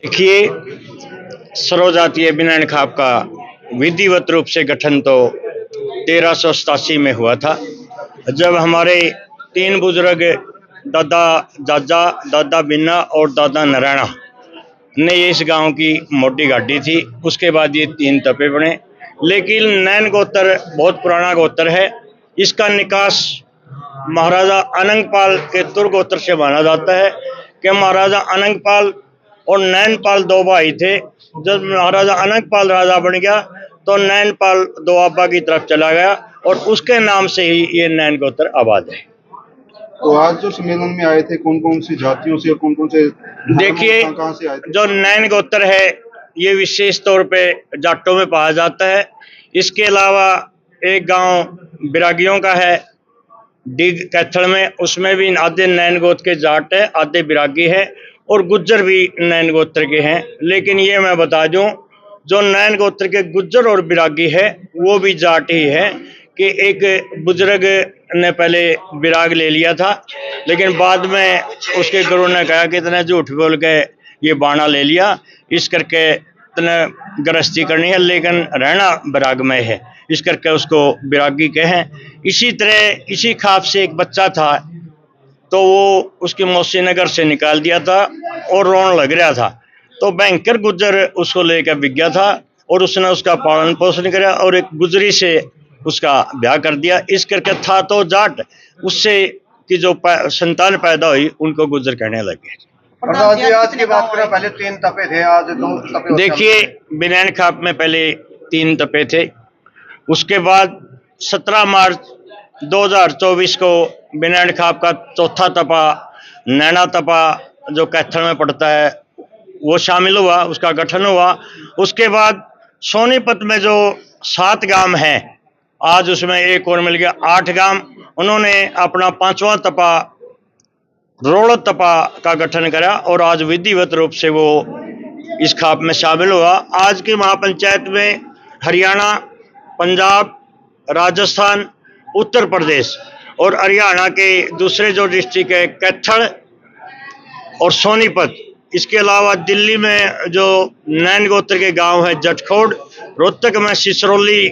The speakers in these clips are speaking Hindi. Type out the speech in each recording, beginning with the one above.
देखिए, सर्वजातीय बिनान खाप का विधिवत रूप से गठन तो 1387 में हुआ था, जब हमारे तीन बुजुर्ग दादा जाजा, दादा बिन्ना और दादा नारायणा ने इस गांव की मोटी गाड़ी थी। उसके बाद ये तीन तपे बने। लेकिन नैन गोत्र बहुत पुराना गोत्र है। इसका निकास महाराजा अनंगपाल के तुर गोत्र से माना जाता है कि महाराजा अनंगपाल और नैनपाल दो भाई थे। जब महाराजा अनंगपाल राजा बन गया तो नैनपाल दोआबा की तरफ चला गया और उसके नाम से ही ये नैन गोत्र आबाद है। तो आज जो सम्मेलन में आए थे, कौन कौन सी जातियों से और कौन कौन से देखिए, कहां से आए थे? जो नैन गोत्र है ये विशेष तौर पे जाटों में पाया जाता है। इसके अलावा एक गांव बिरागियों का है डिग कैथल में, उसमें भी आधे नैन गोत्र के जाट है, आधे बिरागी है और गुज्जर भी नैन गोत्र के हैं। लेकिन ये मैं बता दूं, जो नैन गोत्र के गुज्जर और बिरागी है वो भी जाट ही है कि एक बुजुर्ग ने पहले बिराग ले लिया था, लेकिन बाद में उसके गुरु ने कहा कि इतना झूठ बोल के ये बाणा ले लिया, इस करके इतना गृहस्थी करनी है लेकिन रहना बिराग में है, इस करके उसको बिरागी कहें। इसी तरह इसी खाप से एक बच्चा था तो वो उसकी मौसी ने घर से निकाल दिया था और रोने लग रहा था, तो भयंकर गुज्जर उसको लेकर बिक गया था और उसने उसका पालन पोषण किया और एक गुजरी से उसका ब्याह कर दिया। इस करके था तो जाट, उससे की जो संतान पैदा हुई उनको गुज्जर कहने लगे। प्रधान जी, आज की बात करें, पहले तीन तपे थे, आज दो तपे। देखिए, बिनैन खाप में पहले तीन तपे थे। उसके बाद 17 मार्च 2024 को बिनैन खाप का चौथा तपा नैना तपा जो कैथल में पड़ता है वो शामिल हुआ, उसका गठन हुआ। उसके बाद सोनीपत में जो 7 गांव हैं, आज उसमें एक और मिल गया, 8 गांव। उन्होंने अपना 5वां तपा रोड़ तपा का गठन करा और आज विधिवत रूप से वो इस खाप में शामिल हुआ। आज की महापंचायत में हरियाणा, पंजाब, राजस्थान, उत्तर प्रदेश और हरियाणा के दूसरे जो डिस्ट्रिक्ट है कैथल और सोनीपत, इसके अलावा दिल्ली में जो नैन गोत्र के गांव है जटखोड़, रोहतक में सिसरौली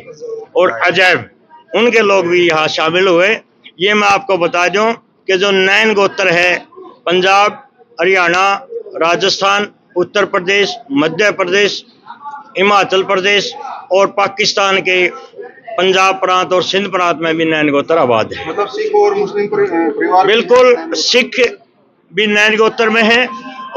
और अजैब, उनके लोग भी यहाँ शामिल हुए। ये मैं आपको बता दूं कि जो नैन गोत्र है पंजाब, हरियाणा, राजस्थान, उत्तर प्रदेश, मध्य प्रदेश, हिमाचल प्रदेश और पाकिस्तान के पंजाब प्रांत और सिंध प्रांत में भी नैन गोत्र आबाद है। मतलब सिख और मुस्लिम परिवार? बिल्कुल, सिख भी नैन गोत्र में है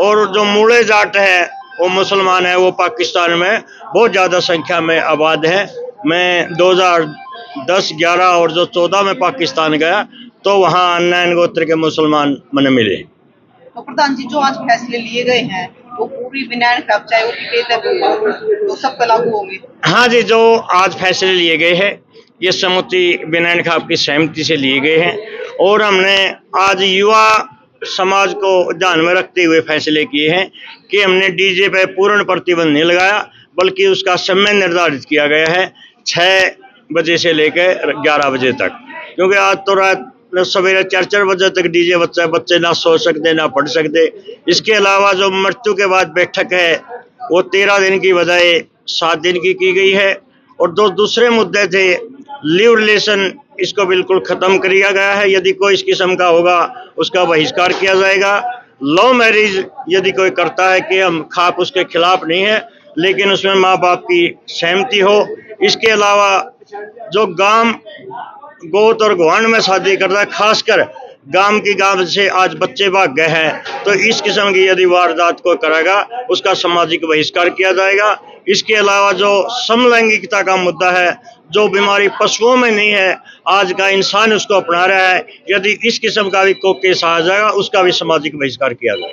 और जो मूले जाट है वो मुसलमान है, वो पाकिस्तान में बहुत ज्यादा संख्या में आबाद है। मैं 2010, 11 और जो 14 में पाकिस्तान गया तो वहाँ नैन गोत्र के मुसलमान मैंने मिले। तो प्रधान जी, जो आज फैसले लिए गए हैं वो पूरी बिनैन खाप चाहे वो टिकेट तो सब पे लागू होंगे? हाँ जी, जो आज फैसले लिए गए हैं ये समूची बिनैन खाप की सहमति से लिए गए हैं और हमने आज युवा समाज को ध्यान में रखते हुए फैसले किए हैं कि हमने डीजे पे पूर्ण प्रतिबंध नहीं लगाया, बल्कि उसका समय निर्धारित किया गया है 6 बजे से लेकर 11 बजे तक, क्योंकि आज तो रात सवेरे 4 बजे तक डीजे बच्चे ना सो सकते ना पढ़ सकते। इसके अलावा जो मृत्यु के बाद बैठक है वो 13 दिन की बजाय 7 दिन की गई है और जो दूसरे मुद्दे थे लिव रिलेशन, इसको बिल्कुल खत्म किया गया है। यदि कोई इस किस्म का होगा उसका बहिष्कार किया जाएगा। लव मैरिज यदि कोई करता है कि हम खाप उसके खिलाफ नहीं है, लेकिन उसमें माँ बाप की सहमति हो। इसके अलावा जो गांव गोत और गुआंढ में शादी करता है, खासकर गांव से आज बच्चे भाग गए हैं, तो इस किस्म की यदि वारदात को करेगा उसका सामाजिक बहिष्कार किया जाएगा। इसके अलावा जो समलैंगिकता का मुद्दा है, जो बीमारी पशुओं में नहीं है, आज का इंसान उसको अपना रहा है, यदि इस किस्म का भी कोई केस आ जाएगा उसका भी सामाजिक बहिष्कार किया जाएगा।